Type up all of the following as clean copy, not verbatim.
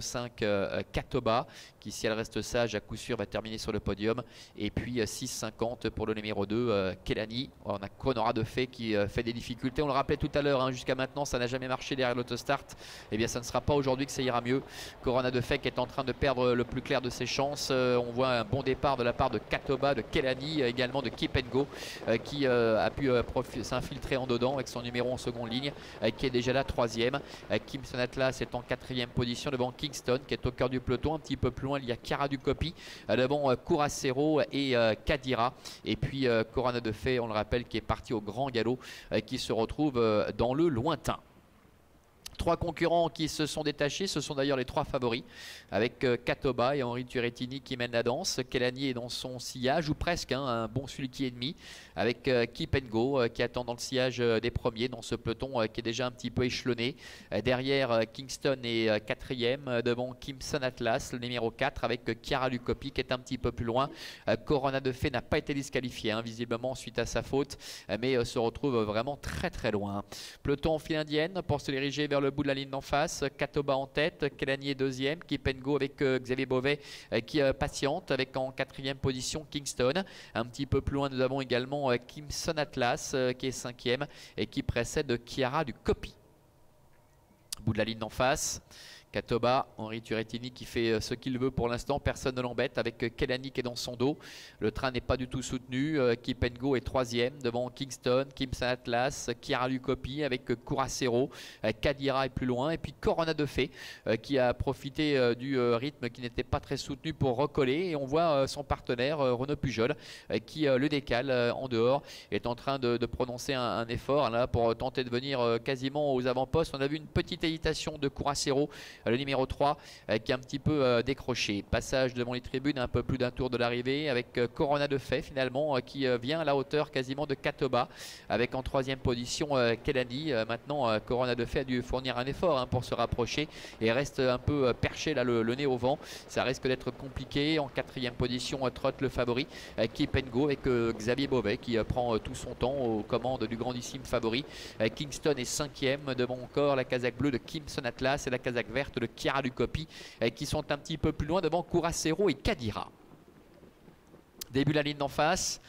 5 Katoba qui, si elle reste sage, à coup sûr va terminer sur le podium. Et puis 6,50 pour le numéro 2 Kelani. On a Conora de Fay qui fait des difficultés, on le rappelait tout à l'heure, hein, jusqu'à maintenant ça n'a jamais marché derrière l'autostart. Et bien ça ne sera pas aujourd'hui que ça ira mieux. Corona de Fay qui est en train de perdre le plus clair de ses chances. On voit un bon départ de la part de Katoba, de Kelani, également de Keep and Go qui a pu s'infiltrer en dedans avec son numéro en seconde ligne, qui est déjà là 3e. Kimson Atlas est en 4e position devant Kingston qui est au cœur du peloton. Un petit peu plus loin il y a Chiara Ducopy, devant Curacero et Kadira. Et puis Corona de Fay, on le rappelle, qui est parti au grand galop, qui se retrouve dans le lointain. 3 concurrents qui se sont détachés, ce sont d'ailleurs les 3 favoris, avec Katoba et Henri Turettini qui mènent la danse. Kelani est dans son sillage, ou presque, hein, un bon sulky et demi, avec Keep and Go qui attend dans le sillage des premiers, dans ce peloton qui est déjà un petit peu échelonné. Derrière, Kingston est 4e, devant Kimson Atlas, le numéro 4, avec Chiara Ducopy qui est un petit peu plus loin. Corona de Fay n'a pas été disqualifié, hein, visiblement suite à sa faute, mais se retrouve vraiment très très loin. Peloton en file indienne pour se diriger vers le bout de la ligne d'en face. Katoba en tête, Kelani est 2e, Keep and Go avec Xavier Beauvais qui patiente, avec en 4e position Kingston. Un petit peu plus loin nous avons également Kimson Atlas qui est 5e et qui précède Chiara Ducopy. Bout de la ligne d'en face, Katoba, Henri Turettini qui fait ce qu'il veut pour l'instant, personne ne l'embête, avec Kelani qui est dans son dos. Le train n'est pas du tout soutenu. Keep and Go est 3e devant Kingston, Kimson Atlas, Chiara Ducopy avec Curacero, Kadira est plus loin, et puis Corona de Fay qui a profité du rythme qui n'était pas très soutenu pour recoller. Et on voit son partenaire Renaud Pujol qui le décale en dehors, est en train de prononcer un effort là, pour tenter de venir quasiment aux avant-postes. On a vu une petite hésitation de Curacero, le numéro 3 qui est un petit peu décroché. Passage devant les tribunes, un peu plus d'un tour de l'arrivée, avec Corona de Fay finalement qui vient à la hauteur quasiment de Katoba, avec en 3e position Kelani. Maintenant Corona de Fay a dû fournir un effort, hein, pour se rapprocher, et reste un peu perché là, le nez au vent. Ça risque d'être compliqué. En 4e position trotte le favori Keep and Go, avec Xavier Beauvais qui prend tout son temps aux commandes du grandissime favori. Kingston est 5e, devant encore la casaque bleue de Kimson Atlas et la casaque verte de Chiara Ducopy qui sont un petit peu plus loin devant Curacero et Kadira. Début de la ligne d'en face,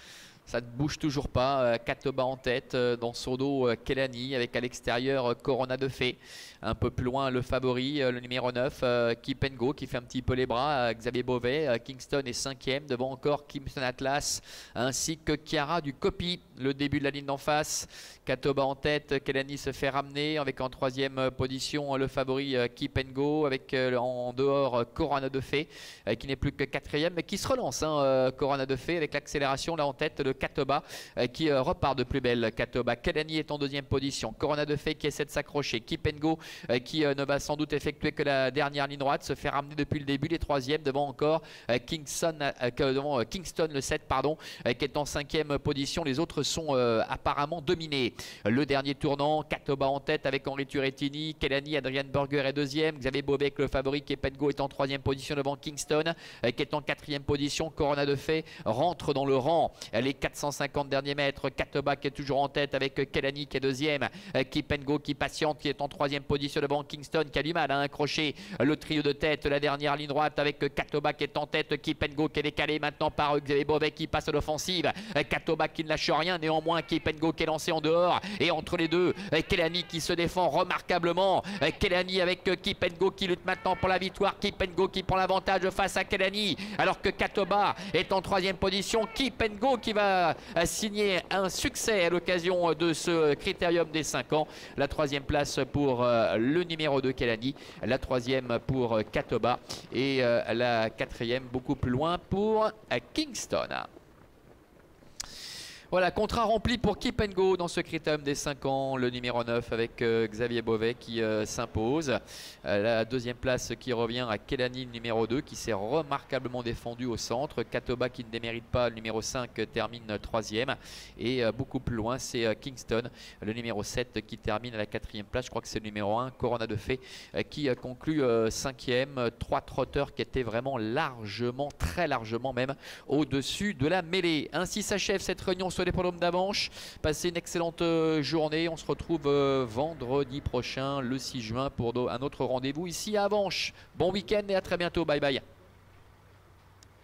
ça ne bouge toujours pas. Katoba en tête, dans son dos Kelani, avec à l'extérieur Corona de Fay. Un peu plus loin le favori, le numéro 9, Keep and Go qui fait un petit peu les bras. Xavier Beauvais, Kingston est 5e, devant encore Kimson Atlas ainsi que Chiara Ducopy. Le début de la ligne d'en face, Katoba en tête, Kelani se fait ramener, avec en 3e position le favori Keep and Go, avec en dehors Corona de Fay qui n'est plus que 4e, mais qui se relance, hein, Corona de Fay, avec l'accélération là en tête de Katoba qui repart de plus belle. Katoba, Kelani est en 2e position, Corona de Fay qui essaie de s'accrocher, Keep and Go qui ne va sans doute effectuer que la dernière ligne droite, se fait ramener depuis le début, les 3e, devant encore Kingston le 7 pardon, qui est en 5e position. Les autres sont apparemment dominés. Le dernier tournant, Katoba en tête avec Henri Turettini, Kelani, Adrian Burger est 2e, Xavier Beauvais le favori, Keep and Go est en 3e position devant Kingston qui est en 4e position. Corona de Fay rentre dans le rang, les 450 derniers mètres. Katoba qui est toujours en tête avec Kelani qui est 2e, Keep and Go qui patiente, qui est en 3e position devant Kingston qui a du mal à accrocher le trio de tête. La dernière ligne droite avec Katoba qui est en tête, Keep and Go qui est décalé maintenant par Xavier Beauvais qui passe à l'offensive. Katoba qui ne lâche rien, néanmoins Keep and Go qui est lancé en dehors, et entre les deux Kelani qui se défend remarquablement. Kelani avec Keep and Go qui lutte maintenant pour la victoire. Keep and Go qui prend l'avantage face à Kelani, alors que Katoba est en 3e position. Keep and Go qui va signer un succès à l'occasion de ce critérium des 5 ans. La 3e place pour le numéro 2 Kelani, la 3e pour Katoba, et la 4e beaucoup plus loin pour Kingston. Voilà, contrat rempli pour Keep and Go dans ce critérium des 5 ans. Le numéro 9 avec Xavier Beauvais qui s'impose. La 2e place qui revient à Kelani, numéro 2, qui s'est remarquablement défendu au centre. Katoba qui ne démérite pas, le numéro 5 termine 3e. Et beaucoup plus loin, c'est Kingston, le numéro 7, qui termine à la 4e place. Je crois que c'est le numéro 1, Corona de Fay, qui conclut 5e. 3 trotteurs qui étaient vraiment largement, très largement même, au-dessus de la mêlée. Ainsi s'achève cette réunion sur sur l'hippodrome d'Avanches. Passez une excellente journée. On se retrouve vendredi prochain, le 6 juin, pour un autre rendez-vous ici à Avanches. Bon week-end et à très bientôt. Bye bye.